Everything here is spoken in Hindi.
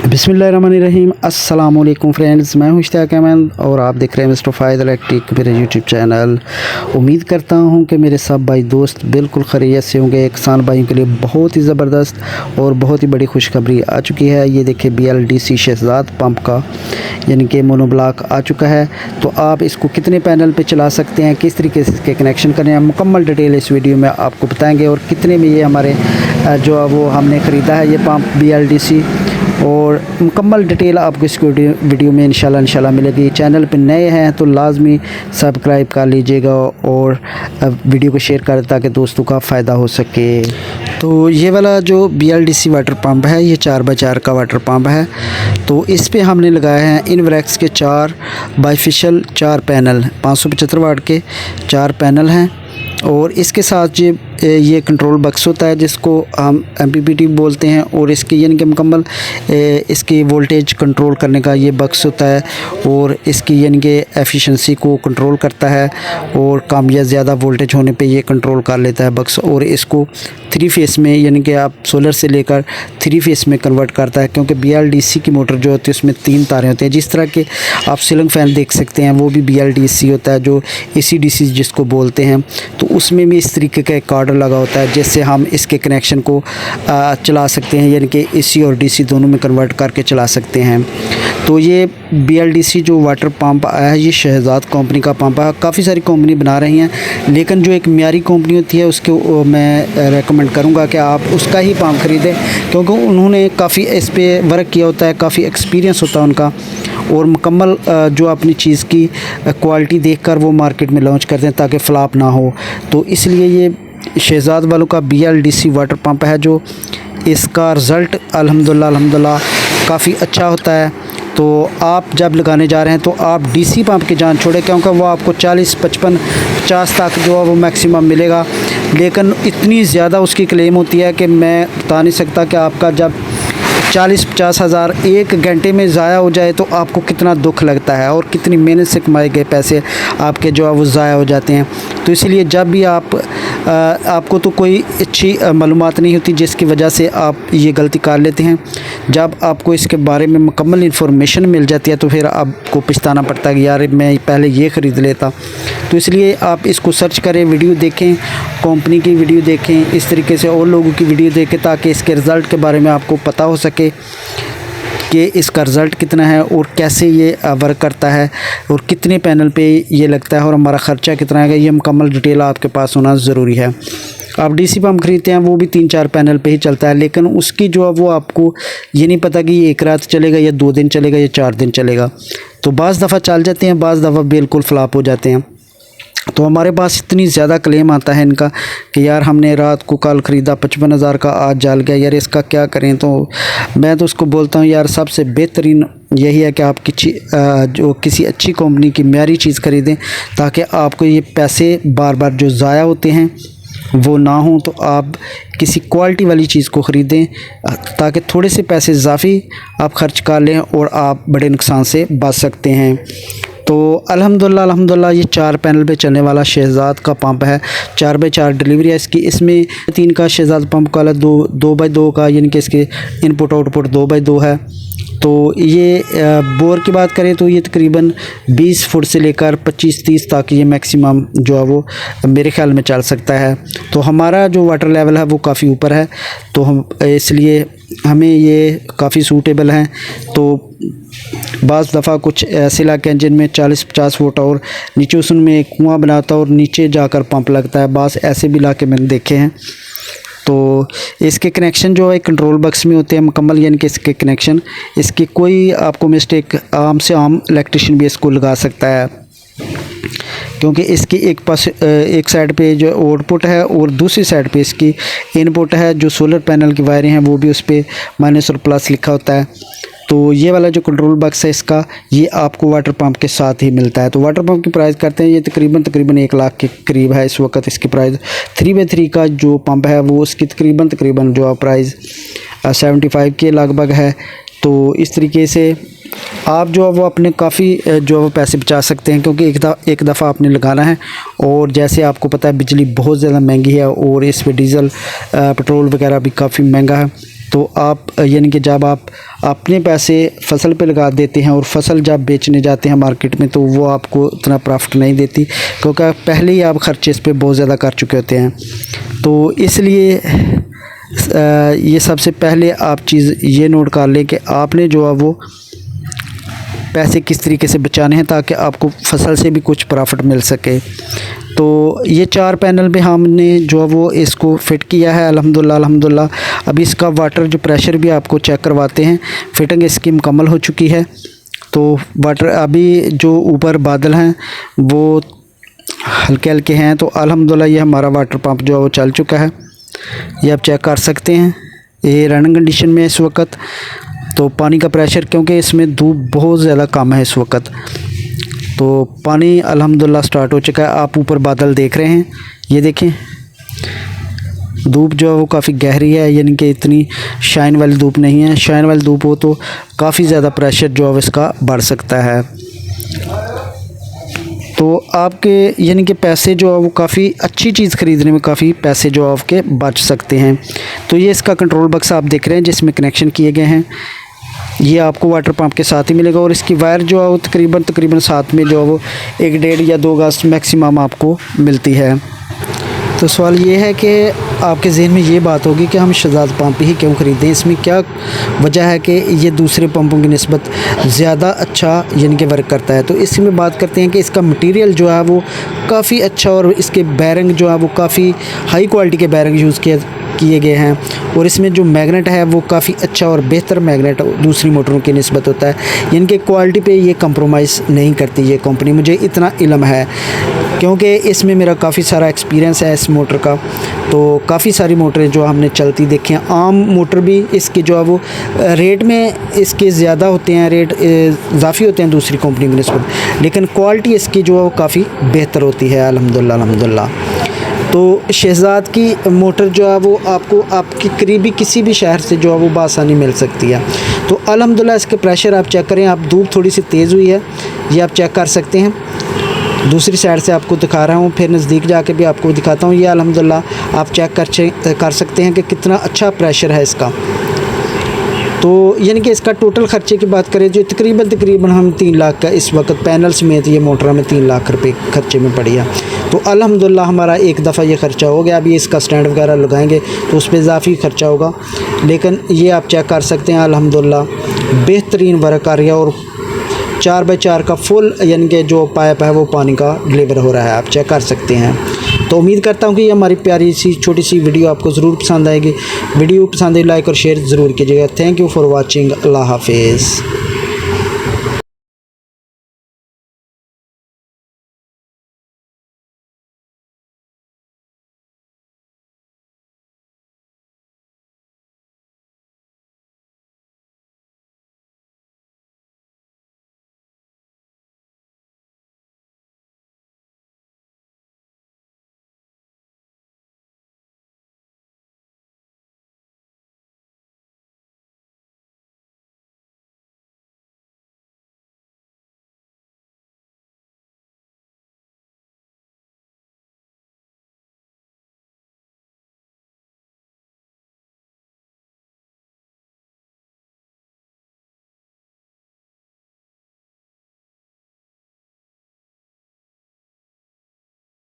बिस्मिल्लाहिर्रहमानिर्रहीम। अस्सलाम वालेकुम फ्रेंड्स, मैं हूं इश्तियाक अहमद और आप देख रहे हैं मिस्टर फ़ायद इलेक्ट्रिक मेरे यूट्यूब चैनल। उम्मीद करता हूं कि मेरे सब भाई दोस्त बिल्कुल खैरियत से होंगे। किसान भाइयों के लिए बहुत ही ज़बरदस्त और बहुत ही बड़ी खुशखबरी आ चुकी है। ये देखिए BLDC शहजाद पंप का यानी कि मोनोब्लॉक आ चुका है। तो आप इसको कितने पैनल पे चला सकते हैं, किस तरीके से इसके कनेक्शन करने हैं, मुकम्मल डिटेल इस वीडियो में आपको बताएंगे। और कितने में ये हमारे जो है वो हमने ख़रीदा है ये पंप BLDC, और मुकम्मल डिटेल आपको इस वीडियो में इंशाल्लाह मिलेगी। चैनल पे नए हैं तो लाजमी सब्सक्राइब कर लीजिएगा और वीडियो को शेयर करें ताकि दोस्तों का फ़ायदा हो सके। तो ये वाला जो BLDC वाटर पंप है ये 4x4 का वाटर पंप है। तो इस पे हमने लगाए हैं इनवरेक्स के 4 बाइफिशियल 4 पैनल, 575 वाट के 4 पैनल हैं। और इसके साथ ये कंट्रोल बक्स होता है जिसको हम MPPT बोलते हैं, और इसकी यानी कि मुकम्मल इसकी वोल्टेज कंट्रोल करने का ये बक्स होता है, और इसकी यानी कि एफिशिएंसी को कंट्रोल करता है और कम या ज़्यादा वोल्टेज होने पे ये कंट्रोल कर लेता है बक्स। और इसको 3 फेस में यानी कि आप सोलर से लेकर 3 फेस में कन्वर्ट करता है, क्योंकि BLDC की मोटर जो होती है उसमें 3 तारें होती हैं। जिस तरह के आप सीलिंग फ़ैन देख सकते हैं वो भी BLDC होता है, जो AC/DC जिसको बोलते हैं। तो उसमें भी इस तरीके का एक कार्डर लगा होता है जिससे हम इसके कनेक्शन को चला सकते हैं, यानी कि AC और DC दोनों में कन्वर्ट करके चला सकते हैं। तो ये BLDC जो वाटर पंप आया है ये शहजाद कंपनी का पंप है। काफ़ी सारी कंपनी बना रही हैं, लेकिन जो एक म्यारी कंपनी होती है उसको मैं रेकमेंड करूंगा कि आप उसका ही पंप ख़रीदें, क्योंकि उन्होंने काफ़ी इस पे वर्क किया होता है, काफ़ी एक्सपीरियंस होता है उनका, और मुकम्मल जो अपनी चीज़ की क्वालिटी देखकर वो मार्केट में लॉन्च करते हैं ताकि फ्लॉप ना हो। तो इसलिए ये शहजाद वालों का BLDC वाटर पंप है, जो इसका रिज़ल्ट अल्हम्दुलिल्लाह काफ़ी अच्छा होता है। तो आप जब लगाने जा रहे हैं तो आप DC पंप की जान छोड़ें, क्योंकि वो आपको 40, 55, 50 तक जो है वो मैक्सिमम मिलेगा, लेकिन इतनी ज़्यादा उसकी क्लेम होती है कि मैं बता नहीं सकता कि आपका जब 40-50 हज़ार एक घंटे में ज़ाया हो जाए तो आपको कितना दुख लगता है, और कितनी मेहनत से कमाए गए पैसे आपके जो है वो ज़ाया हो जाते हैं। तो इसलिए जब भी आपको तो कोई अच्छी मालूमात नहीं होती जिसकी वजह से आप ये गलती कर लेते हैं। जब आपको इसके बारे में मुकम्मल इन्फॉर्मेशन मिल जाती है तो फिर आपको पछताना पड़ता है कि यार मैं पहले ये ख़रीद लेता। तो इसलिए आप इसको सर्च करें, वीडियो देखें, कंपनी की वीडियो देखें, इस तरीके से और लोगों की वीडियो देखें ताकि इसके रिज़ल्ट के बारे में आपको पता हो सके कि इसका रिज़ल्ट कितना है और कैसे ये वर्क करता है और कितने पैनल पे ये लगता है और हमारा ख़र्चा कितना है। ये मुकम्मल डिटेल आपके पास होना ज़रूरी है। आप DC पंप ख़रीदते हैं वो भी 3-4 पैनल पे ही चलता है, लेकिन उसकी जो है वो आपको ये नहीं पता कि ये 1 रात चलेगा या 2 दिन चलेगा या 4 दिन चलेगा। तो बाज़ दफ़ा चल जाते हैं, बाज़ दफ़ा बिल्कुल फ्लॉप हो जाते हैं। तो हमारे पास इतनी ज़्यादा क्लेम आता है इनका कि यार हमने रात को कल ख़रीदा 55 हज़ार का, आज जल गया, यार इसका क्या करें। तो मैं तो उसको बोलता हूँ यार सबसे बेहतरीन यही है कि आप किसी अच्छी कंपनी की म्यारी चीज़ ख़रीदें ताकि आपको ये पैसे बार बार जो ज़ाया होते हैं वो ना हो। तो आप किसी क्वालिटी वाली चीज़ को ख़रीदें ताकि थोड़े से पैसे इजाफी आप ख़र्च कर लें और आप बड़े नुकसान से बच सकते हैं। तो अल्हम्दुलिल्लाह ये 4 पैनल पे चलने वाला शहजाद का पंप है। 4x4 डिलीवरी है इसकी। इसमें 3 का शहजाद पंप का 2x2 का, यानी कि इसके इनपुट आउटपुट 2x2 है। तो ये बोर की बात करें तो ये तकरीबन 20 फुट से लेकर 25-30 तक ये मैक्सिमम जो है वो मेरे ख्याल में चल सकता है। तो हमारा जो वाटर लेवल है वो काफ़ी ऊपर है, तो हम इसलिए हमें ये काफ़ी सूटेबल हैं। तो बाज़ दफ़ा कुछ ऐसे इलाके हैं जिनमें 40-50 फुट और नीचे उसमें एक कुआँ बनाता है और नीचे जाकर पंप लगता है। बाज़ ऐसे भी इलाके मैंने देखे हैं। तो इसके कनेक्शन जो है कंट्रोल बक्स में होते हैं मुकम्मल, यानी कि इसके कनेक्शन इसकी कोई आपको मिस्टेक आम से आम इलेक्ट्रिशियन भी इसको लगा सकता है, क्योंकि इसकी एक साइड पे जो आउटपुट है और दूसरी साइड पे इसकी इनपुट है। जो सोलर पैनल की वायरें हैं वो भी उस पर माइनस और प्लस लिखा होता है। तो ये वाला जो कंट्रोल बक्स है इसका ये आपको वाटर पंप के साथ ही मिलता है। तो वाटर पंप की प्राइस करते हैं ये तकरीबन 1 लाख के करीब है इस वक्त इसकी प्राइस। 3x3 का जो पंप है वो उसकी तकरीबन जो प्राइस 75 के लगभग है। तो इस तरीके से आप जो है वो अपने काफ़ी जो है वो पैसे बचा सकते हैं, क्योंकि एक दफ़ा आपने लगाना है। और जैसे आपको पता है बिजली बहुत ज़्यादा महंगी है और इस पे डीज़ल पेट्रोल वगैरह भी काफ़ी महंगा है। तो आप यानी कि जब आप अपने पैसे फसल पे लगा देते हैं और फसल जब बेचने जाते हैं मार्केट में, तो वो आपको उतना प्रॉफिट नहीं देती, क्योंकि पहले ही आप खर्चे इस पे बहुत ज़्यादा कर चुके होते हैं। तो इसलिए ये सबसे पहले आप चीज़ ये नोट कर लें कि आपने जो है वो पैसे किस तरीके से बचाने हैं ताकि आपको फसल से भी कुछ प्रॉफिट मिल सके। तो ये 4 पैनल पे हमने जो है वो इसको फिट किया है अल्हम्दुलिल्लाह। अभी इसका वाटर जो प्रेशर भी आपको चेक करवाते हैं। फिटिंग इसकी मुकम्मल हो चुकी है। तो वाटर अभी जो ऊपर बादल हैं वो हल्के हल्के हैं, तो अल्हम्दुलिल्लाह ये हमारा वाटर पंप जो है वो चल चुका है। ये आप चेक कर सकते हैं, ये रनिंग कंडीशन में इस वक्त। तो पानी का प्रेशर, क्योंकि इसमें धूप बहुत ज़्यादा कम है इस वक्त, तो पानी अल्हम्दुलिल्लाह स्टार्ट हो चुका है। आप ऊपर बादल देख रहे हैं, ये देखें धूप जो है वो काफ़ी गहरी है, यानी कि इतनी शाइन वाली धूप नहीं है। शाइन वाली धूप हो तो काफ़ी ज़्यादा प्रेशर जो है इसका बढ़ सकता है। तो आपके यानी कि पैसे जो है वो काफ़ी अच्छी चीज़ ख़रीदने में काफ़ी पैसे जो आपके बच सकते हैं। तो ये इसका कंट्रोल बक्स आप देख रहे हैं जिसमें कनेक्शन किए गए हैं, ये आपको वाटर पंप के साथ ही मिलेगा। और इसकी वायर जो है वो तकरीबन साथ में जो है वो 1-1.5 या 2 गज मैक्सिमम आपको मिलती है। तो सवाल ये है कि आपके ज़हन में ये बात होगी कि हम शहजाद पंप ही क्यों ख़रीदें, इसमें क्या वजह है कि ये दूसरे पंपों की निस्बत ज़्यादा अच्छा यानी कि वर्क करता है। तो इसमें बात करते हैं कि इसका मटेरियल जो है वो काफ़ी अच्छा, और इसके बैरिंग जो है वो काफ़ी हाई क्वालिटी के बैरिंग यूज़ किए गए हैं। और इसमें जो मैग्नेट है वो काफ़ी अच्छा और बेहतर मैग्नेट दूसरी मोटरों की निस्बत होता है, यानी कि क्वालिटी पे ये कंप्रोमाइज़ नहीं करती ये कंपनी। मुझे इतना इल्म है क्योंकि इसमें मेरा काफ़ी सारा एक्सपीरियंस है इस मोटर का। तो काफ़ी सारी मोटरें जो हमने चलती देखी हैं, आम मोटर भी इसके जो है वो रेट में इसके ज़्यादा होते हैं, रेट इजाफी होते हैं दूसरी कंपनी की निस्बत, लेकिन क्वालिटी इसकी जो है वो काफ़ी बेहतर होती है अल्हम्दुलिल्लाह। तो शहजाद की मोटर जो है वो आपको आपकी करीबी किसी भी शहर से जो है वो बआसानी मिल सकती है। तो अल्हम्दुलिल्लाह इसके प्रेशर आप चेक करें, आप धूप थोड़ी सी तेज़ हुई है ये आप चेक कर सकते हैं। दूसरी साइड से आपको दिखा रहा हूँ, फिर नज़दीक जाके भी आपको दिखाता हूँ। ये अल्हम्दुलिल्लाह आप चेक कर सकते हैं कि कितना अच्छा प्रेशर है इसका। तो यानी कि इसका टोटल ख़र्चे की बात करें जो तकरीबन हम 3 लाख का इस वक्त पैनल समेत ये मोटर हमें 3 लाख रुपए खर्चे में पड़ी है। तो अल्हम्दुलिल्लाह हमारा एक दफ़ा ये ख़र्चा हो गया। अभी इसका स्टैंड वगैरह लगाएंगे तो उस पर इजाफी ख़र्चा होगा, लेकिन ये आप चेक कर सकते हैं अल्हम्दुलिल्लाह बेहतरीन वर्क कर रही है। और 4x4 का फुल यानी कि जो पाइप है वो पानी का डिलीवर हो रहा है, आप चेक कर सकते हैं। तो उम्मीद करता हूँ कि ये हमारी प्यारी सी छोटी सी वीडियो आपको ज़रूर पसंद आएगी। वीडियो पसंद है लाइक और शेयर ज़रूर कीजिएगा। Thank you for watching. अल्लाह हाफिज़।